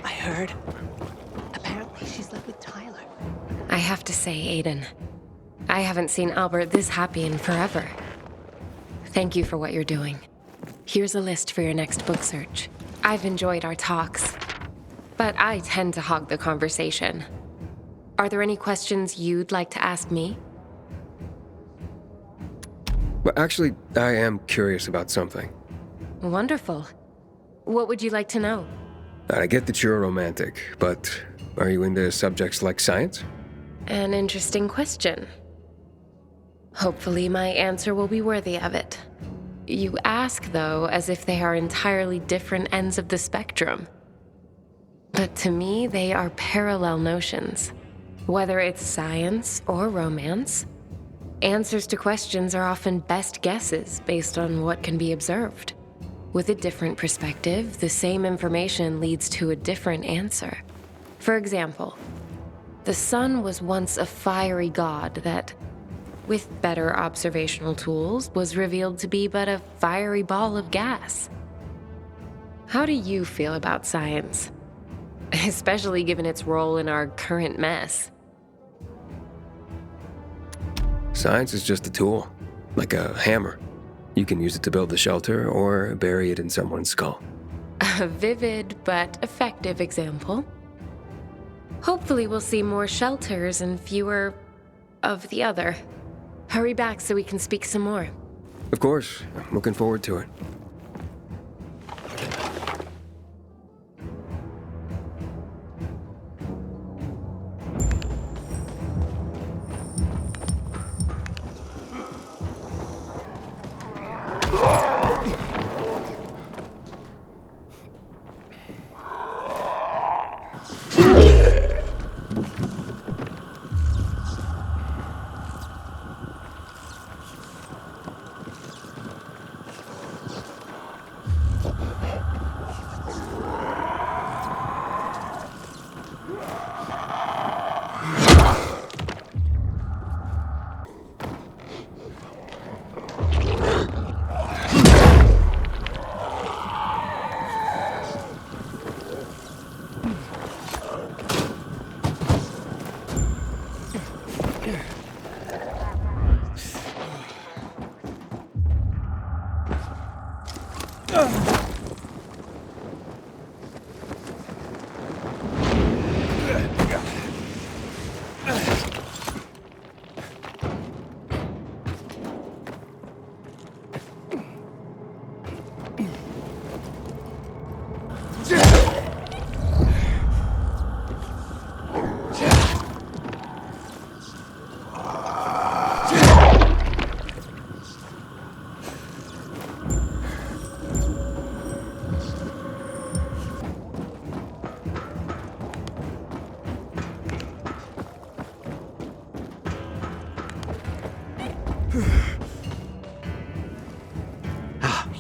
I heard. Apparently she's lived with Tyler. I have to say, Aiden, I haven't seen Albert this happy in forever. Thank you for what you're doing. Here's a list for your next book search. I've enjoyed our talks, but I tend to hog the conversation. Are there any questions you'd like to ask me? Well, actually, I am curious about something. Wonderful. What would you like to know? I get that you're a romantic, but are you into subjects like science? An interesting question. Hopefully my answer will be worthy of it. You ask, though, as if they are entirely different ends of the spectrum. But to me, they are parallel notions. Whether it's science or romance, answers to questions are often best guesses based on what can be observed. With a different perspective, the same information leads to a different answer. For example, the sun was once a fiery god that, with better observational tools, was revealed to be but a fiery ball of gas. How do you feel about science? Especially given its role in our current mess. Science is just a tool, like a hammer. You can use it to build a shelter or bury it in someone's skull. A vivid but effective example. Hopefully we'll see more shelters and fewer of the other. Hurry back so we can speak some more. Of course, I'm looking forward to it.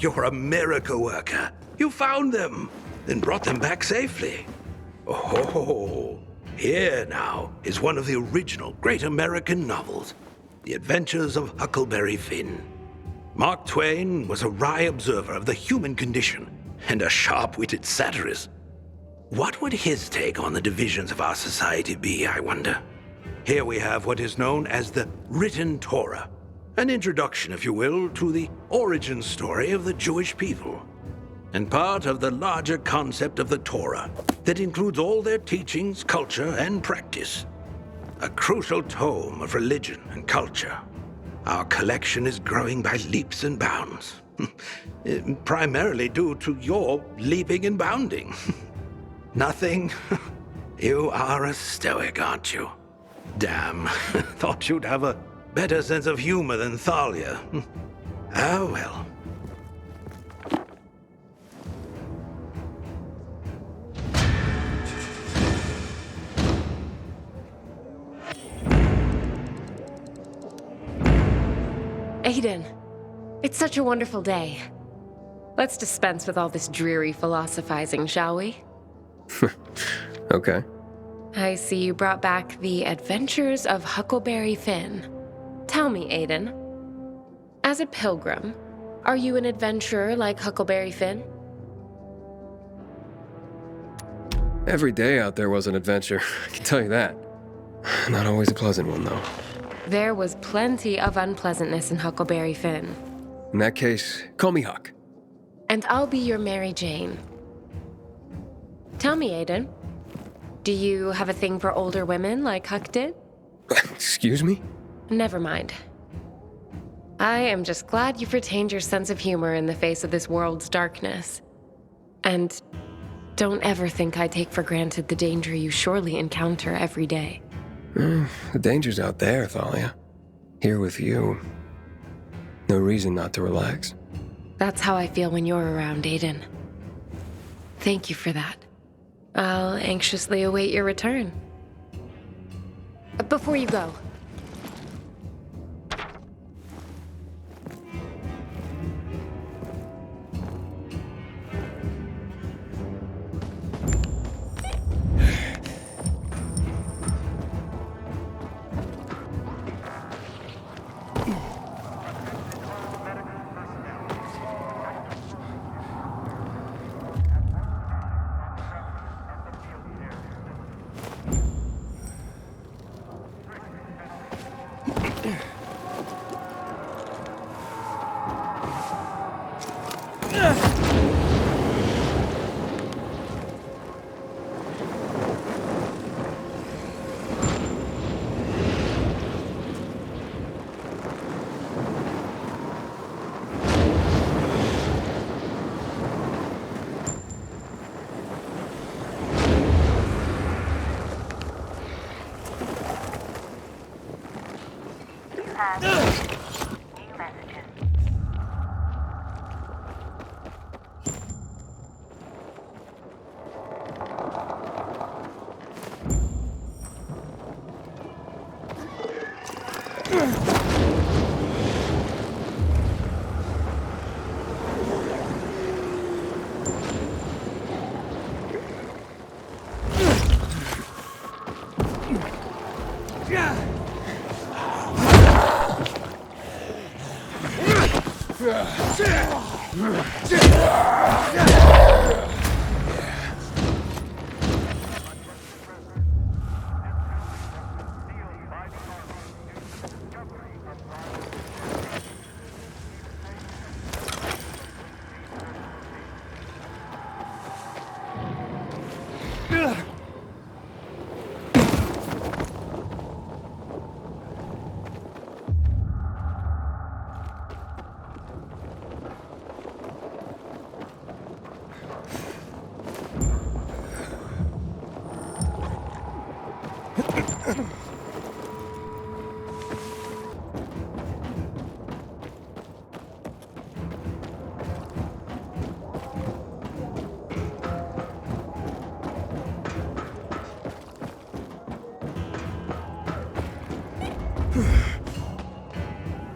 You're a miracle worker. You found them, then brought them back safely. Oh, here now is one of the original great American novels, The Adventures of Huckleberry Finn. Mark Twain was a wry observer of the human condition and a sharp-witted satirist. What would his take on the divisions of our society be, I wonder? Here we have what is known as the Written Torah. An introduction, if you will, to the origin story of the Jewish people, and part of the larger concept of the Torah that includes all their teachings, culture, and practice. A crucial tome of religion and culture. Our collection is growing by leaps and bounds, primarily due to your leaping and bounding. Nothing? You are a stoic, aren't you? Damn, thought you'd have a better sense of humor than Thalia. Ah, well. Aiden, it's such a wonderful day. Let's dispense with all this dreary philosophizing, shall we? Okay. I see you brought back The Adventures of Huckleberry Finn. Tell me, Aiden, as a pilgrim, are you an adventurer like Huckleberry Finn? Every day out there was an adventure, I can tell you that. Not always a pleasant one, though. There was plenty of unpleasantness in Huckleberry Finn. In that case, call me Huck. And I'll be your Mary Jane. Tell me, Aiden, do you have a thing for older women like Huck did? Excuse me? Never mind. I am just glad you've retained your sense of humor in the face of this world's darkness. And don't ever think I take for granted the danger you surely encounter every day. The danger's out there, Thalia. Here with you. No reason not to relax. That's how I feel when you're around, Aiden. Thank you for that. I'll anxiously await your return. Before you go,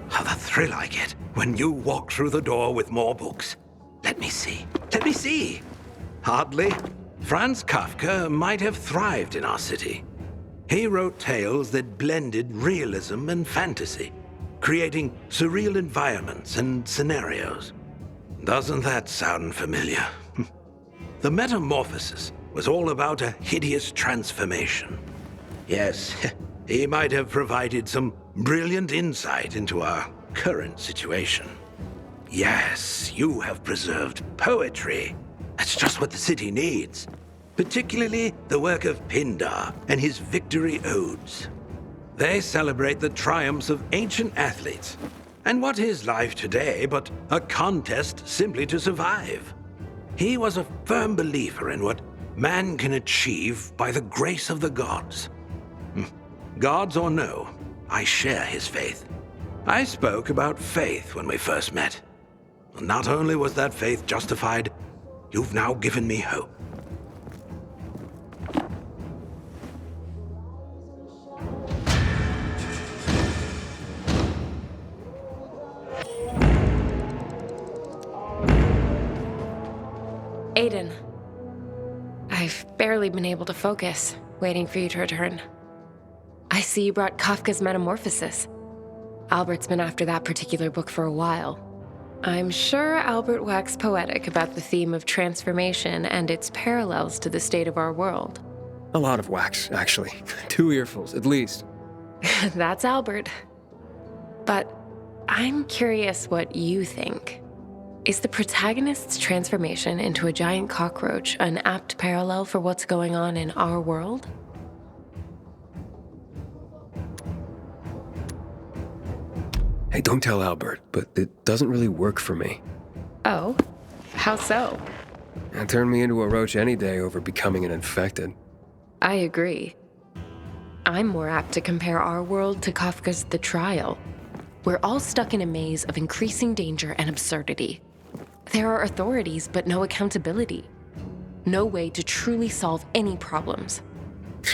How the thrill I get when you walk through the door with more books. Let me see. Let me see. Hardly. Franz Kafka might have thrived in our city. He wrote tales that blended realism and fantasy, creating surreal environments and scenarios. Doesn't that sound familiar? The Metamorphosis was all about a hideous transformation. Yes, he might have provided some brilliant insight into our current situation. Yes, you have preserved poetry. That's just what the city needs. Particularly the work of Pindar and his victory odes. They celebrate the triumphs of ancient athletes. And what is life today but a contest simply to survive? He was a firm believer in what man can achieve by the grace of the gods. Gods or no, I share his faith. I spoke about faith when we first met. Not only was that faith justified, you've now given me hope. Aiden, I've barely been able to focus, waiting for you to return. I see you brought Kafka's Metamorphosis. Albert's been after that particular book for a while. I'm sure Albert waxed poetic about the theme of transformation and its parallels to the state of our world. A lot of wax, actually. 2 earfuls, at least. That's Albert. But I'm curious what you think. Is the protagonist's transformation into a giant cockroach an apt parallel for what's going on in our world? Hey, don't tell Albert, but it doesn't really work for me. Oh, how so? It turned me into a roach any day over becoming an infected. I agree. I'm more apt to compare our world to Kafka's The Trial. We're all stuck in a maze of increasing danger and absurdity. There are authorities, but no accountability. No way to truly solve any problems.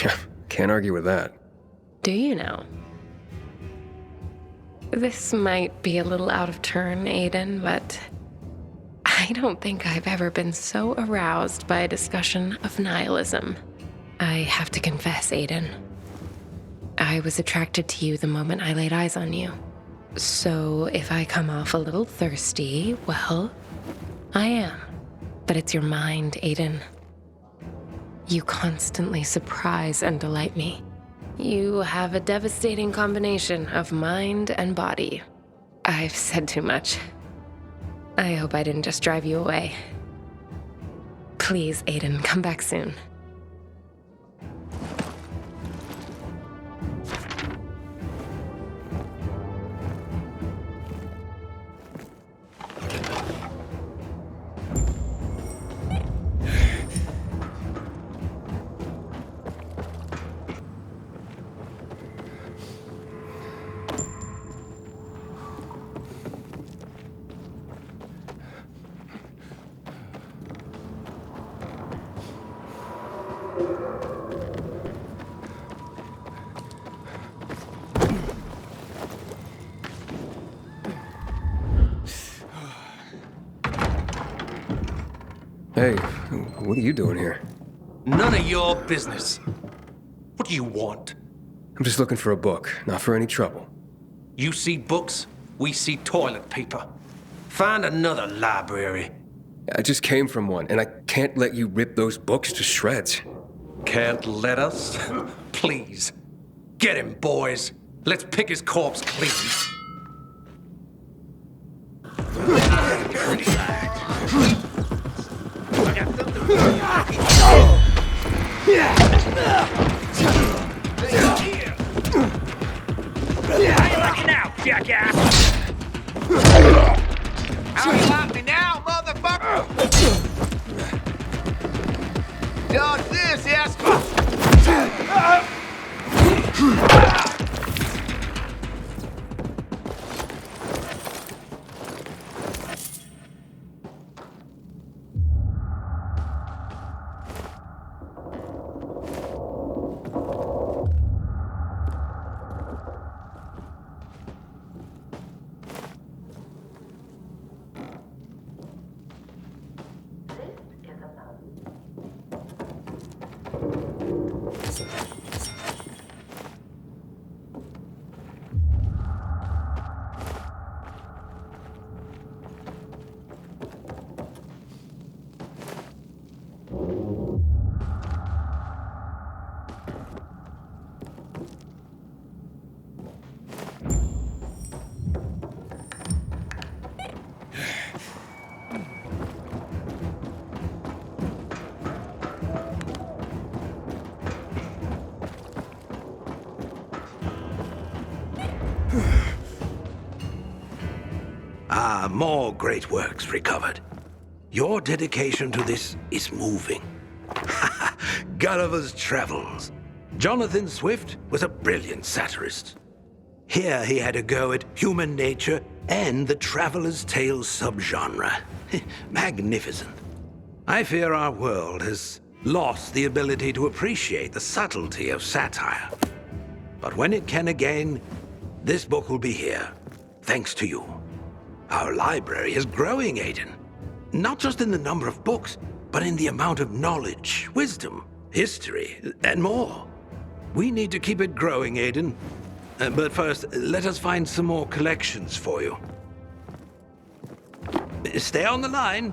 Yeah, can't argue with that. Do you know? This might be a little out of turn, Aiden, but I don't think I've ever been so aroused by a discussion of nihilism. I have to confess, Aiden. I was attracted to you the moment I laid eyes on you. So if I come off a little thirsty, well, I am. But it's your mind, Aiden. You constantly surprise and delight me. You have a devastating combination of mind and body. I've said too much. I hope I didn't just drive you away. Please, Aiden, come back soon. Hey, what are you doing here? None of your business. What do you want? I'm just looking for a book, not for any trouble. You see books, we see toilet paper. Find another library. I just came from one, and I can't let you rip those books to shreds. Can't let us? Please. Get him, boys. Let's pick his corpse clean. How you like me now, motherfucker? Dodge this, yes? Ah, more great works recovered. Your dedication to this is moving. Gulliver's Travels. Jonathan Swift was a brilliant satirist. Here he had a go at human nature and the traveler's tales subgenre. Magnificent. I fear our world has lost the ability to appreciate the subtlety of satire. But when it can again, this book will be here, thanks to you. Our library is growing, Aiden. Not just in the number of books, but in the amount of knowledge, wisdom, history, and more. We need to keep it growing, Aiden. But first, let us find some more collections for you. Stay on the line.